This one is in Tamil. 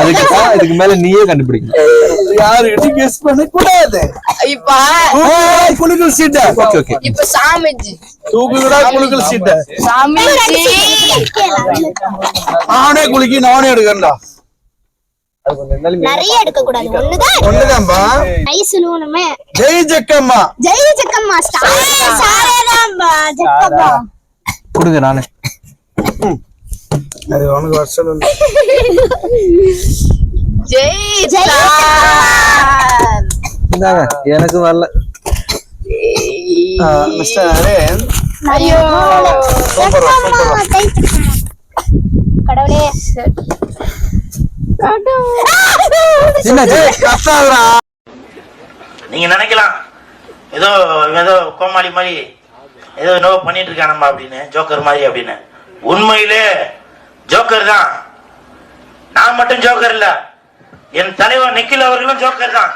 அதுக்கு மேல நீயே கண்டுபிடிக்கணும். யாருக்கிட்ட கெஸ் பண்ண கூடாது. இப்ப குலுக்கல் சீட்டை. Okay okay. இப்ப சாமிஜி தூக்குடா குலுக்கல் சீட்டை. சாமிஜி நானே குலுக்கி நானே எடுக்கண்டா. நிறைய எடுக்க கூடாது. ஒண்ணுதான்பா. ஐசுலுமே ஜெய் ஜக்கம்மா. ஜெய் ஜக்கம்மா ஸ்டார் சாரேதாம்பா ஜக்கம்மா. கொடுங்க நானே. அது உனக்கு வருஷம் ஜெய் இந்தாங்க எனக்கு வரல. மிஸ்டர் அரேன். ஐயோ கடவுளே நீங்க நினைக்கலாம் ஏதோ ஏதோ கோமாளி மாதிரி ஏதோ நோ பண்ணிட்டு இருக்கானம்மா அப்படின்னு, ஜோக்கர் மாதிரி அப்படின்னு. உண்மையிலே ஜோக்கர் தான். நான் மட்டும் ஜோக்கர் இல்ல, என் தலைவர் நிக்கில் அவர்களும் ஜோக்கர் தான்.